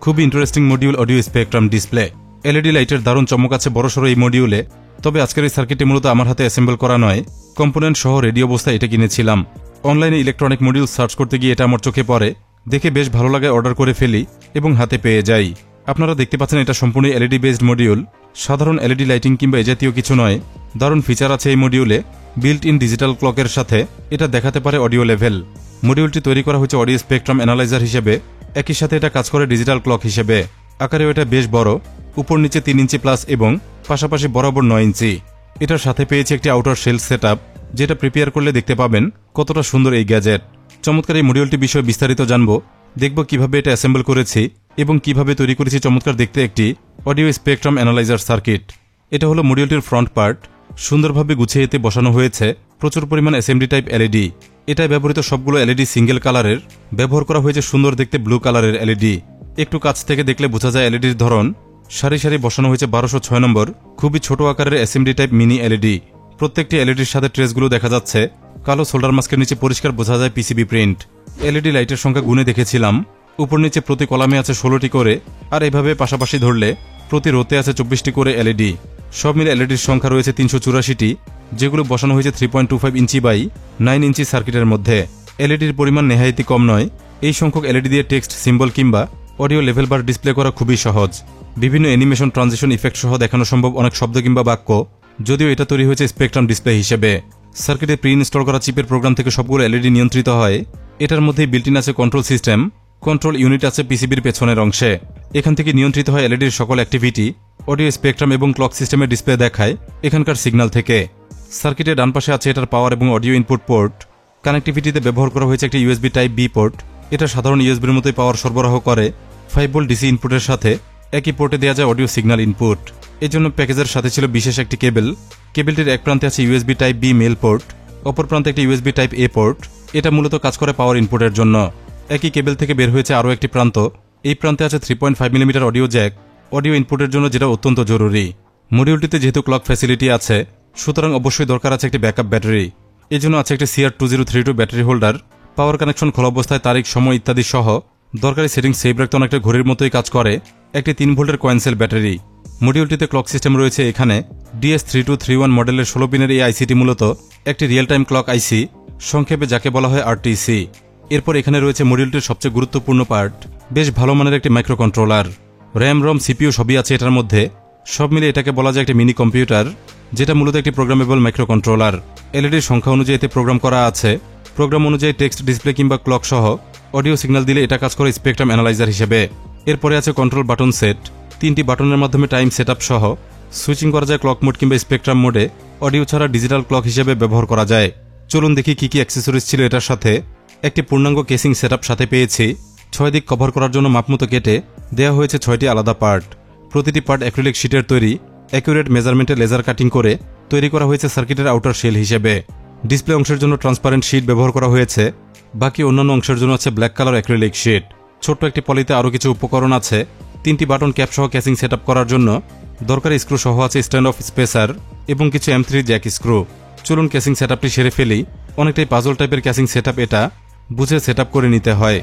খুবই interesting module audio spectrum display. LED লাইটের দারুণ চমক আছে বড়সড় এই মডিউলে। তবে আজকের এই সার্কিটটি মূলত আমার হাতে অ্যাসেম্বল করা নয়, কম্পোনেন্ট সহ রেডি অবস্থায় এটা কিনেছিলাম। অনলাইনে ইলেকট্রনিক মডিউল সার্চ করতে গিয়ে এটা আমার চোখে পড়ে, দেখে বেশ ভালো লাগে, অর্ডার করে ফেলি এবং হাতে পেয়ে যাই। আপনারা দেখতে পাচ্ছেন এটা সম্পূর্ণ এলইডি বেসড মডিউল, সাধারণ এলইডি লাইটিং কিংবা এ জাতীয় কিছু নয়। দারুণ ফিচার আছে এই মডিউলে। বিল্ট ইন ডিজিটাল ক্লকের সাথে এটা দেখাতে পারে অডিও লেভেল। মডিউলটি তৈরি করা হয়েছে অডিও স্পেকট্রাম অ্যানালাইজার হিসেবে, একই সাথে এটা কাজ করে ডিজিটাল ক্লক হিসেবে। আকারেও এটা বেশ বড়, উপর নিচে 3 ইঞ্চি প্লাস এবং পাশাপাশি বরাবর 9 ইঞ্চি। এটার সাথে পেয়েছে একটি আউটার শেল সেটআপ, যেটা প্রিপেয়ার করলে দেখতে পাবেন কতটা সুন্দর এই গ্যাজেট। চমৎকার এই মডিউলটি বিষয়ে বিস্তারিত জানবো, দেখব কিভাবে এটা অ্যাসেম্বল করেছি এবং কিভাবে তৈরি করেছি চমৎকার দেখতে একটি অডিও স্পেকট্রাম অ্যানালাইজার সার্কিট। এটা হলো মডিউলটির ফ্রন্ট পার্ট, সুন্দরভাবে গুছিয়ে এতে বসানো হয়েছে প্রচুর পরিমাণ এসএমডি টাইপ এলইডি। এটায় ব্যবহৃত সবগুলো এলইডি সিঙ্গেল কালারের, ব্যবহার করা হয়েছে সুন্দর দেখতে ব্লু কালারের এলইডি। একটু কাছ থেকে দেখলে বোঝা যায় এলইডির ধরন। সারি সারি বসানো হয়েছে 1206 নম্বর খুবই ছোট আকারের এসএমডি টাইপ মিনি এলইডি। প্রত্যেকটি এলইডির সাথে ট্রেসগুলো দেখা যাচ্ছে, কালো সোল্ডার মাস্কের নিচে পরিষ্কার বোঝা যায় পিসিবি প্রিন্ট। এলইডি লাইটের সংখ্যা গুণে দেখেছিলাম, উপর নিচে প্রতি কলামে আছে 16টি করে, আর এভাবে পাশাপাশি ধরলে প্রতি রোতে আছে 24টি করে এলইডি। সব মিলে এলইডির সংখ্যা রয়েছে 384টি, যেগুলো বসানো হয়েছে 3.25 ইঞ্চি বাই 9 ইঞ্চি সার্কিটের মধ্যে। এলইডির পরিমাণ নেহায়েতি কম নয়। এই সংখ্যক এলইডি দিয়ে টেক্সট, সিম্বল কিংবা অডিও লেভেল বার ডিসপ্লে করা খুবই সহজ। বিভিন্ন অ্যানিমেশন, ট্রানজিশন, ইফেক্ট সহ দেখানো সম্ভব অনেক শব্দ কিংবা বাক্য, যদিও এটা তৈরি হয়েছে স্পেকট্রাম ডিসপ্লে হিসেবে। সার্কিটে প্রি ইনস্টল করা চিপের প্রোগ্রাম থেকে সবগুলো এলইডি নিয়ন্ত্রিত হয়। এটার মধ্যেই বিল্ট ইন আছে কন্ট্রোল সিস্টেম, কন্ট্রোল ইউনিট আছে পিসিবির পেছনের অংশে। এখান থেকে নিয়ন্ত্রিত হয় এলইডির সকল অ্যাক্টিভিটি। অডিও স্পেকট্রাম এবং ক্লক সিস্টেমের ডিসপ্লে দেখায় এখানকার সিগন্যাল থেকে। সার্কিটের ডান পাশে আছে এটার পাওয়ার এবং অডিও ইনপুট পোর্ট। কানেক্টিভিটিতে ব্যবহার করা হয়েছে একটি ইউএসবি টাইপ বি পোর্ট। এটা সাধারণ ইউএসবির মতোই পাওয়ার সরবরাহ করে। 5 ভোল্ট ডিসি ইনপুটের সাথে একই পোর্টে দেওয়া যায় অডিও সিগন্যাল ইনপুট। এর জন্য প্যাকেজের সাথে ছিল বিশেষ একটি কেবল। কেবলটির এক প্রান্তে আছে USB type B male port, অপর প্রান্তে একটি ইউএসবি টাইপ এ পোর্ট। এটা মূলত কাজ করে পাওয়ার ইনপুটের জন্য। একই কেবল থেকে বের হয়েছে আরও একটি প্রান্ত। এই প্রান্তে আছে 3.5 মিলিমিটার অডিও জ্যাক, অডিও ইনপুটের জন্য, যেটা অত্যন্ত জরুরি। মডিউলটিতে যেহেতু ক্লক ফ্যাসিলিটি আছে, সুতরাং অবশ্যই দরকার আছে একটি ব্যাকআপ ব্যাটারি। এই জন্য আছে একটি CR2032 ব্যাটারি হোল্ডার। পাওয়ার কানেকশন, খোলা অবস্থায় তারিখ, সময় ইত্যাদি সহ দরকারি সেটিং সেভ রাখতে অনেকটা ঘড়ির মতোই কাজ করে একটি 3 ভোল্টের কয়েনসেল ব্যাটারি। মডিউলটিতে ক্লক সিস্টেম রয়েছে এখানে। DS3231 মডেলের 16 পিনের এই আইসিটি মূলত একটি রিয়েল টাইম ক্লক আইসি, সংক্ষেপে যাকে বলা হয় আরটিসি। এরপর এখানে রয়েছে মডিউলটির সবচেয়ে গুরুত্বপূর্ণ পার্ট, বেশ ভালো মানের একটি মাইক্রো কন্ট্রোলার। র্যাম, রম, সিপিইউ সবই আছে এটার মধ্যে। সব মিলে এটাকে বলা যায় একটি মিনি কম্পিউটার, যেটা মূলত একটি প্রোগ্রামেবল মাইক্রো কন্ট্রোলার। এলইডির সংখ্যা অনুযায়ী এতে প্রোগ্রাম করা আছে। প্রোগ্রাম অনুযায়ী টেক্সট, ডিসপ্লে কিংবা ক্লক সহ অডিও সিগন্যাল দিলে এটা কাজ করে স্পেকট্রাম অ্যানালাইজার হিসেবে। এরপরে আছে কন্ট্রোল বাটন সেট। 3টি বাটনের মাধ্যমে টাইম সেটআপ সহ সুইচিং করা যায় ক্লক মোড কিংবা স্পেকট্রাম মোডে। অডিও ছাড়া ডিজিটাল ক্লক হিসেবে ব্যবহার করা যায়। চলুন দেখি কি কি অ্যাক্সেসরিজ ছিল এটার সাথে। একটি পূর্ণাঙ্গ কেসিং সেটআপ সাথে পেয়েছি। 6 দিক কভার করার জন্য মাপমতো কেটে দেওয়া হয়েছে 6টি আলাদা পার্ট। প্রতিটি পার্ট অ্যাক্রিলিক শিটের তৈরি। অ্যাকুরেট মেজারমেন্টে লেজার কাটিং করে তৈরি করা হয়েছে সার্কিটের আউটার শেল হিসেবে। ডিসপ্লে অংশের জন্য ট্রান্সপারেন্ট শিট ব্যবহার করা হয়েছে। বাকি অন্যান্য অংশের জন্য আছে ব্ল্যাক কালার অ্যাক্রিলিক শিট। ছোট্ট একটি পলিতে আরও কিছু উপকরণ আছে। 3টি বাটন ক্যাপ সহ ক্যাসিং সেটআপ করার জন্য দরকারি স্ক্রু সহ আছে স্ট্যান্ড অফ স্পেসার এবং কিছু M3 জ্যাক স্ক্রু। চলুন ক্যাসিং সেটআপটি সেরে ফেলি। অনেকটাই পাজল টাইপের ক্যাসিং সেটআপ, এটা বুঝে সেটআপ করে নিতে হয়।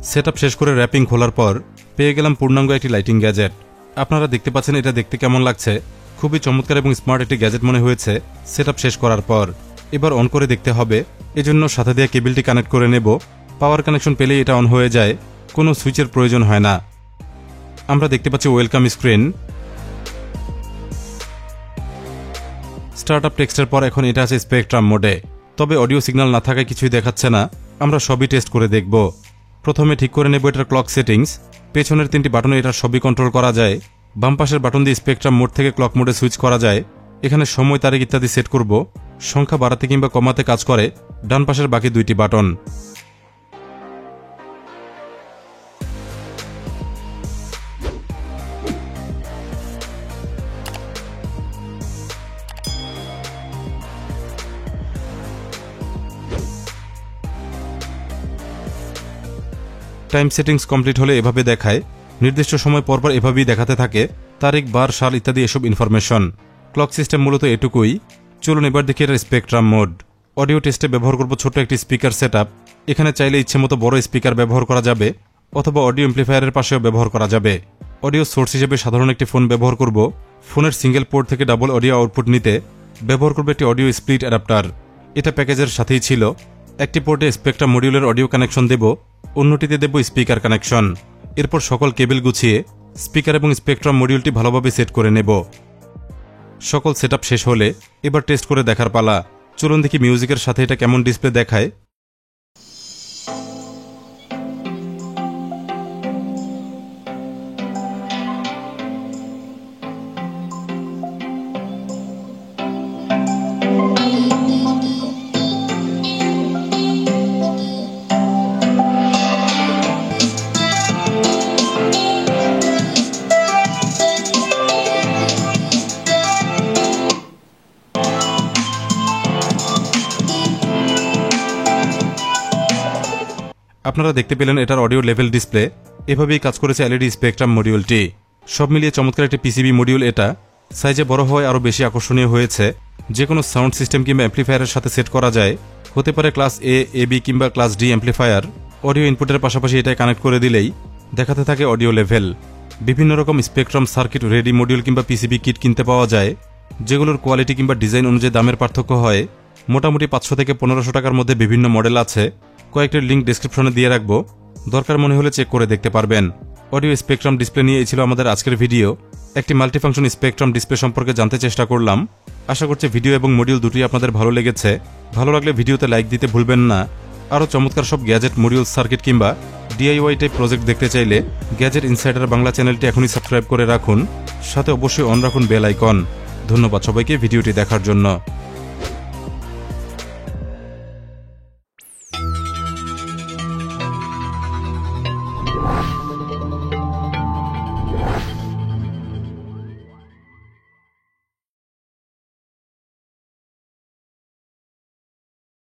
সেটআপ শেষ করে র্যাপিং খোলার পর পেয়ে গেলাম পূর্ণাঙ্গ একটি লাইটিং গ্যাজেট। আপনারা দেখতে পাচ্ছেন এটা দেখতে কেমন লাগছে। খুবই চমৎকার এবং স্মার্ট একটি গ্যাজেট মনে হয়েছে সেটআপ শেষ করার পর। এবার অন করে দেখতে হবে, এজন্য সাথে দেওয়া কেবিলটি কানেক্ট করে নেব। পাওয়ার কানেকশন পেলেই এটা অন হয়ে যায়, কোনো সুইচের প্রয়োজন হয় না। আমরা দেখতে পাচ্ছি ওয়েলকাম স্ক্রিন। স্টার্টআপ টেক্সটের পর এখন এটা আছে স্পেকট্রাম মোডে, তবে অডিও সিগন্যাল না থাকায় কিছুই দেখাচ্ছে না। আমরা সবই টেস্ট করে দেখব। প্রথমে ঠিক করে নেব এটার ক্লক সেটিংস। পেছনের 3টি বাটনে এটার সবই কন্ট্রোল করা যায়। বাম পাশের বাটন দিয়ে স্পেকট্রাম মোড থেকে ক্লক মোডে সুইচ করা যায়। এখানে সময়, তারিখ ইত্যাদি সেট করব। সংখ্যা বাড়াতে কিংবা কমাতে কাজ করে ডান পাশের বাকি 2টি বাটন। টাইম সেটিংস কমপ্লিট হলে এভাবে দেখায়। নির্দিষ্ট সময় পরপর এভাবেই দেখাতে থাকে, তারিখ, বার, সাল ইত্যাদি এসব ইনফরমেশন। ক্লক সিস্টেম মূলত এটুকুই। চলুন এবার দেখি এটার স্পেকট্রাম মোড। অডিও টেস্টে ব্যবহার করব ছোট্ট একটি স্পিকার সেটআপ। এখানে চাইলে ইচ্ছে মতো বড় স্পিকার ব্যবহার করা যাবে অথবা অডিও এমপ্লিফায়ারের পাশেও ব্যবহার করা যাবে। অডিও সোর্স হিসেবে সাধারণ একটি ফোন ব্যবহার করব। ফোনের সিঙ্গেল পোর্ট থেকে ডাবল অডিও আউটপুট নিতে ব্যবহার করব একটি অডিও স্প্লিট অ্যাডাপ্টার। এটা প্যাকেজের সাথেই ছিল। একটি পোর্টে স্পেকট্রাম মডিউলের অডিও কানেকশন দেব, অন্যটিতে দেব স্পিকার কানেকশন। এরপর সকল কেবল গুছিয়ে স্পিকার এবং স্পেকট্রাম মডিউলটি ভালোভাবে সেট করে নেব। সকল সেটআপ শেষ হলে এবার টেস্ট করে দেখার পালা। চলুন দেখি মিউজিকের সাথে এটা কেমন ডিসপ্লে দেখায়। আপনারা দেখতে পেলেন এটার অডিও লেভেল ডিসপ্লে। এভাবেই কাজ করেছে এলইডি স্পেকট্রাম মডিউলটি। সব মিলিয়ে চমৎকার একটি পিসিবি মডিউল। এটা সাইজে বড় হওয়ায় আরও বেশি আকর্ষণীয় হয়েছে। যে কোনো সাউন্ড সিস্টেম কিংবা অ্যাম্প্লিফায়ারের সাথে সেট করা যায়। হতে পারে ক্লাস এ, এবি কিংবা ক্লাস ডি অ্যাম্প্লিফায়ার। অডিও ইনপুটের পাশাপাশি এটাই কানেক্ট করে দিলেই দেখাতে থাকে অডিও লেভেল। বিভিন্ন রকম স্পেকট্রাম সার্কিট রেডি মডিউল কিংবা পিসিবি কিট কিনতে পাওয়া যায়, যেগুলোর কোয়ালিটি কিংবা ডিজাইন অনুযায়ী দামের পার্থক্য হয়। মোটামুটি 500 থেকে 1500 টাকার মধ্যে বিভিন্ন মডেল আছে। কয়েকটি লিঙ্ক ডেসক্রিপশনে দিয়ে রাখবো, দরকার মনে হলে চেক করে দেখতে পারবেন। অডিও স্পেকট্রাম ডিসপ্লে নিয়ে এই ছিল আমাদের আজকের ভিডিও। একটি মাল্টিফাংশন স্পেকট্রাম ডিসপ্লে সম্পর্কে জানতে চেষ্টা করলাম। আশা করছি ভিডিও এবং মডিউল দুটোই আপনাদের ভালো লেগেছে। ভালো লাগলে ভিডিওতে লাইক দিতে ভুলবেন না। আরও চমৎকার সব গ্যাজেট, মডিউল, সার্কিট কিংবা ডিআইওয়াই টাইপ প্রজেক্ট দেখতে চাইলে গ্যাজেট ইনসাইডার বাংলা চ্যানেলটি এখনই সাবস্ক্রাইব করে রাখুন। সাথে অবশ্যই অন রাখুন বেল আইকন। ধন্যবাদ সবাইকে ভিডিওটি দেখার জন্য।